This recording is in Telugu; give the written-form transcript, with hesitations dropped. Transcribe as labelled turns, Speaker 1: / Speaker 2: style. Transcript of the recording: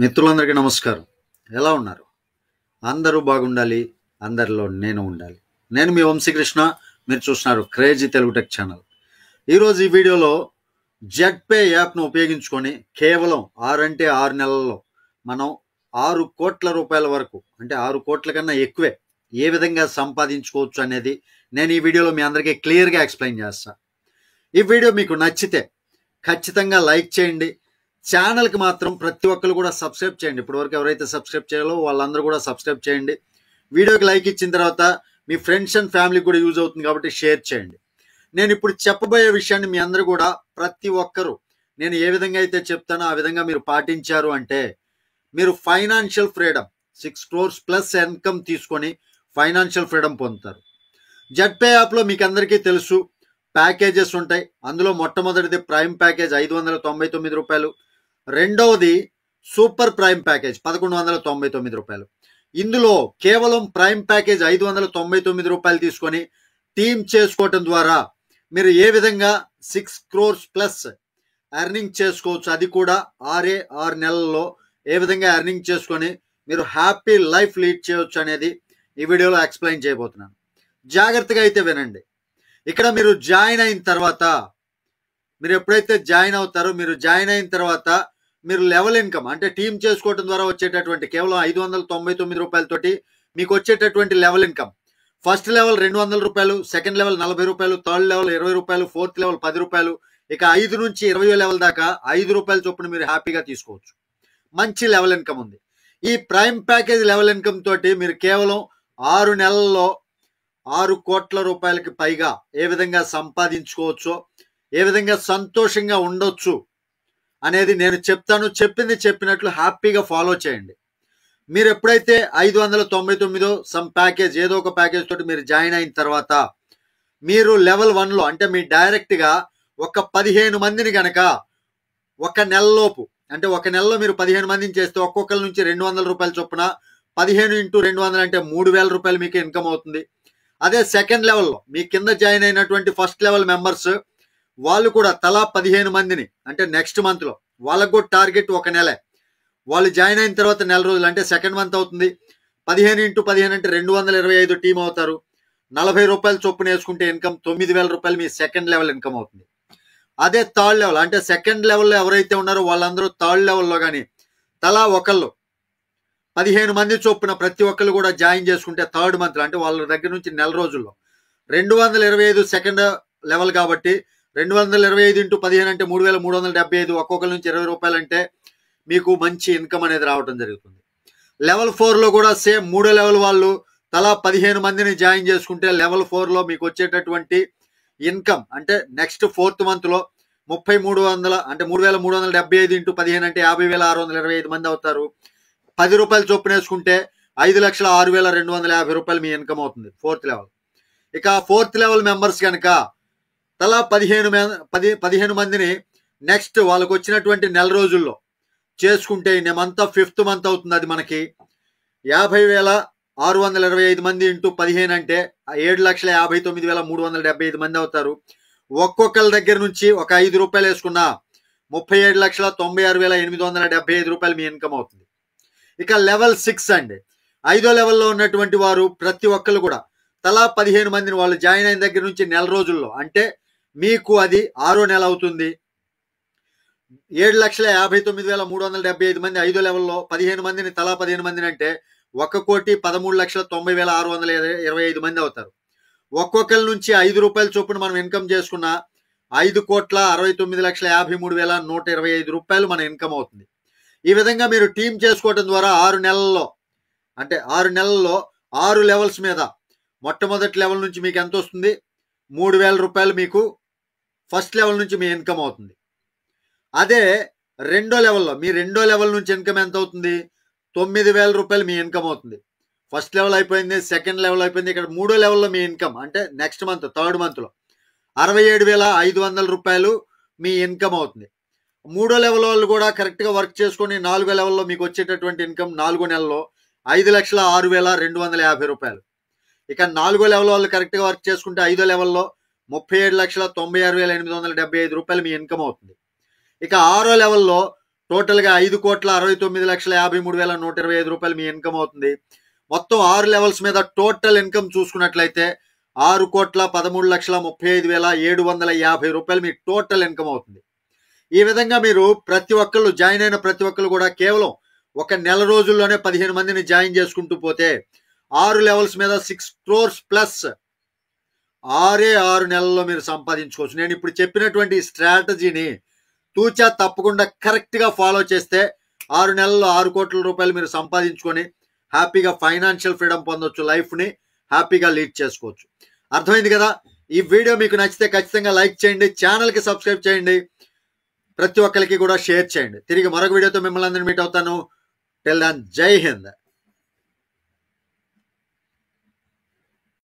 Speaker 1: మిత్రులందరికీ నమస్కారం. ఎలా ఉన్నారు? అందరూ బాగుండాలి. అందరిలో నేను ఉండాలి. నేను మీ వంశీకృష్ణ. మీరు చూస్తున్నారు క్రేజీ తెలుగు టెక్ ఛానల్. ఈరోజు ఈ వీడియోలో జెడ్పే యాప్ను ఉపయోగించుకొని కేవలం 6 నెలల్లో మనం 6 కోట్ల రూపాయల వరకు, అంటే 6 కోట్ల కన్నా ఎక్కువే ఏ విధంగా సంపాదించుకోవచ్చు అనేది నేను ఈ వీడియోలో మీ అందరికీ క్లియర్గా ఎక్స్ప్లెయిన్ చేస్తాను. ఈ వీడియో మీకు నచ్చితే ఖచ్చితంగా లైక్ చేయండి. ఛానల్కి మాత్రం ప్రతి ఒక్కరు కూడా సబ్స్క్రైబ్ చేయండి. ఇప్పటివరకు ఎవరైతే సబ్స్క్రైబ్ చేయాలో వాళ్ళందరూ కూడా సబ్స్క్రైబ్ చేయండి. వీడియోకి లైక్ ఇచ్చిన తర్వాత మీ ఫ్రెండ్స్ అండ్ ఫ్యామిలీకి కూడా యూజ్ అవుతుంది కాబట్టి షేర్ చేయండి. నేను ఇప్పుడు చెప్పబోయే విషయాన్ని మీ అందరూ కూడా ప్రతి ఒక్కరూ నేను ఏ విధంగా అయితే చెప్తానో ఆ విధంగా మీరు పాటించారు అంటే మీరు financial freedom 6 crores plus income తీసుకొని ఫైనాన్షియల్ ఫ్రీడమ్ పొందుతారు. జెడ్పే యాప్లో మీకు అందరికీ తెలుసు ప్యాకేజెస్ ఉంటాయి. అందులో మొట్టమొదటిది ప్రైమ్ ప్యాకేజ్ 599 రూపాయలు, రెండవది సూపర్ ప్రైమ్ ప్యాకేజ్ 1199 రూపాయలు. ఇందులో కేవలం ప్రైమ్ ప్యాకేజ్ 599 రూపాయలు తీసుకొని టీమ్ చేసుకోవటం ద్వారా మీరు ఏ విధంగా 6 crores ప్లస్ ఎర్నింగ్ చేసుకోవచ్చు, అది కూడా 6 నెలల్లో ఏ విధంగా ఎర్నింగ్ చేసుకొని మీరు హ్యాపీ లైఫ్ లీడ్ చేయవచ్చు అనేది ఈ వీడియోలో ఎక్స్ప్లెయిన్ చేయబోతున్నాను. జాగ్రత్తగా అయితే వినండి. ఇక్కడ మీరు జాయిన్ అయిన తర్వాత, మీరు ఎప్పుడైతే జాయిన్ అవుతారో మీరు జాయిన్ అయిన తర్వాత మీరు లెవెల్ ఇన్కమ్ అంటే టీమ్ చేసుకోవడం ద్వారా వచ్చేటటువంటి కేవలం 599 రూపాయలతోటి మీకు వచ్చేటటువంటి లెవెల్ ఇన్కమ్, ఫస్ట్ లెవెల్ 200 రూపాయలు, సెకండ్ లెవెల్ 40 రూపాయలు, థర్డ్ లెవెల్ 20 రూపాయలు, ఫోర్త్ లెవెల్ 10 రూపాయలు, ఇక 5 నుంచి 20 లెవెల్ దాకా 5 రూపాయల చొప్పున మీరు హ్యాపీగా తీసుకోవచ్చు. మంచి లెవెల్ ఇన్కమ్ ఉంది. ఈ ప్రైమ్ ప్యాకేజ్ లెవెల్ ఇన్కమ్ తోటి మీరు కేవలం 6 నెలల్లో 6 కోట్ల రూపాయలకి పైగా ఏ విధంగా సంపాదించుకోవచ్చో, ఏ విధంగా సంతోషంగా ఉండొచ్చు అనేది నేను చెప్తాను. చెప్పింది చెప్పినట్లు హ్యాపీగా ఫాలో చేయండి. మీరు ఎప్పుడైతే 599 సమ్ ప్యాకేజ్ ఏదో ఒక ప్యాకేజ్ తోటి మీరు జాయిన్ అయిన తర్వాత మీరు లెవెల్ 1లో అంటే మీ డైరెక్ట్గా ఒక 15 మందిని గనక ఒక నెలలోపు, అంటే ఒక నెలలో మీరు 15 మందిని చేస్తే ఒక్కొక్కరి నుంచి 200 రూపాయల చొప్పున 15 × 200 అంటే 3000 రూపాయలు మీకు ఇన్కమ్ అవుతుంది. అదే సెకండ్ లెవెల్లో మీ కింద జాయిన్ అయినటువంటి ఫస్ట్ లెవెల్ మెంబర్స్ వాళ్ళు కూడా తలా 15 మందిని, అంటే నెక్స్ట్ మంత్లో వాళ్ళకు కూడా టార్గెట్ ఒక నెలే. వాళ్ళు జాయిన్ అయిన తర్వాత నెల రోజులు అంటే సెకండ్ మంత్ అవుతుంది. 15 × 15 అంటే 225 టీం అవుతారు. 40 రూపాయలు చొప్పున వేసుకుంటే ఇన్కమ్ 9000 రూపాయలు మీ సెకండ్ లెవెల్ ఇన్కమ్ అవుతుంది. అదే థర్డ్ లెవెల్ అంటే సెకండ్ లెవెల్లో ఎవరైతే ఉన్నారో వాళ్ళందరూ థర్డ్ లెవెల్లో కానీ తలా ఒకళ్ళు 15 మంది చొప్పున ప్రతి ఒక్కరు కూడా జాయిన్ చేసుకుంటే థర్డ్ మంత్లో అంటే వాళ్ళ దగ్గర నుంచి నెల రోజుల్లో 225 సెకండ్ లెవెల్ కాబట్టి 225 × 15 అంటే 3375, ఒక్కొక్కరి నుంచి 20 రూపాయలు అంటే మీకు మంచి ఇన్కమ్ అనేది రావడం జరుగుతుంది. లెవెల్ 4లో కూడా సేమ్ 3వ లెవెల్ వాళ్ళు తలా 15 మందిని జాయిన్ చేసుకుంటే లెవెల్ 4లో మీకు వచ్చేటటువంటి ఇన్కమ్ అంటే నెక్స్ట్ ఫోర్త్ మంత్లో 3300 అంటే 3375 × 15 అంటే 50,625 మంది అవుతారు. 10 రూపాయలు చొప్పున వేసుకుంటే 5,06,250 రూపాయలు మీ ఇన్కమ్ అవుతుంది ఫోర్త్ లెవెల్. ఇక ఫోర్త్ లెవెల్ మెంబర్స్ కనుక తలా 15 మందిని నెక్స్ట్ వాళ్ళకు వచ్చినటువంటి నెల రోజుల్లో చేసుకుంటే మంత్ ఫిఫ్త్ మంత్ అవుతుంది. అది మనకి 50,625 మంది × 15 అంటే 7,59,375 మంది అవుతారు. ఒక్కొక్కరి దగ్గర నుంచి ఒక 5 రూపాయలు వేసుకున్న 37,96,875 రూపాయలు మీ ఇన్కమ్ అవుతుంది. ఇక లెవెల్ 6 అండి, 5వ లెవెల్లో ఉన్నటువంటి వారు ప్రతి ఒక్కరు కూడా తలా 15 మందిని వాళ్ళు జాయిన్ అయిన దగ్గర నుంచి నెల రోజుల్లో, అంటే మీకు అది 6వ నెల అవుతుంది. 7,59,375 మంది 5వ లెవెల్లో 15 మందిని తలా 15 మందిని అంటే 1,13,90,625 మంది అవుతారు. ఒక్కొక్కరి నుంచి 5 రూపాయల చొప్పున మనం ఇన్కమ్ చేసుకున్న 5,69,53,125 రూపాయలు మన ఇన్కమ్ అవుతుంది. ఈ విధంగా మీరు టీం చేసుకోవడం ద్వారా 6 నెలల్లో, అంటే 6 నెలల్లో 6 లెవెల్స్ మీద మొట్టమొదటి లెవెల్ నుంచి మీకు ఎంత వస్తుంది? 3000 రూపాయలు మీకు ఫస్ట్ లెవెల్ నుంచి మీ ఇన్కమ్ అవుతుంది. అదే రెండో లెవెల్లో మీ రెండో లెవెల్ నుంచి ఇన్కమ్ ఎంత అవుతుంది? 9000 రూపాయలు మీ ఇన్కమ్ అవుతుంది. ఫస్ట్ లెవెల్ అయిపోయింది, సెకండ్ లెవెల్ అయిపోయింది. ఇక్కడ 3వ లెవెల్లో మీ ఇన్కమ్ అంటే నెక్స్ట్ మంత్ థర్డ్ మంత్లో 67,500 రూపాయలు మీ ఇన్కమ్ అవుతుంది. 3వ లెవెల్ వాళ్ళు కూడా కరెక్ట్గా వర్క్ చేసుకొని 4వ లెవెల్లో మీకు వచ్చేటటువంటి ఇన్కమ్ 4 నెలల్లో 5,06,250 రూపాయలు. ఇక 4వ లెవెల్ వాళ్ళు కరెక్ట్గా వర్క్ చేసుకుంటే 5వ లెవెల్లో 37,96,875 రూపాయలు మీ ఇన్కమ్ అవుతుంది. ఇక 6వ లెవెల్లో టోటల్గా 5,69,53,125 రూపాయలు మీ ఇన్కమ్ అవుతుంది. మొత్తం 6 లెవెల్స్ మీద టోటల్ ఇన్కమ్ చూసుకున్నట్లయితే 6,13,35,750 రూపాయలు మీ టోటల్ ఇన్కమ్ అవుతుంది. ఈ విధంగా మీరు ప్రతి ఒక్కళ్ళు జాయిన్ అయిన ప్రతి ఒక్కళ్ళు కూడా కేవలం ఒక నెల రోజుల్లోనే 15 మందిని జాయిన్ చేసుకుంటూ పోతే 6 లెవెల్స్ మీద 6 crores ప్లస్ 6 నెలల్లో మీరు సంపాదించుకోవచ్చు. నేను ఇప్పుడు చెప్పినటువంటి స్ట్రాటజీని తూచా తప్పకుండా కరెక్ట్గా ఫాలో చేస్తే 6 నెలల్లో 6 కోట్ల రూపాయలు మీరు సంపాదించుకొని హ్యాపీగా ఫైనాన్షియల్ ఫ్రీడమ్ పొందొచ్చు, లైఫ్ని హ్యాపీగా లీడ్ చేసుకోవచ్చు. అర్థమైంది కదా? ఈ వీడియో మీకు నచ్చితే ఖచ్చితంగా లైక్ చేయండి, ఛానల్కి సబ్స్క్రైబ్ చేయండి, ప్రతి ఒక్కరికి కూడా షేర్ చేయండి. తిరిగి మరొక వీడియోతో మిమ్మల్ని అందరినీ మీట్ అవుతాను. టిల్ దెన్ జై హింద్.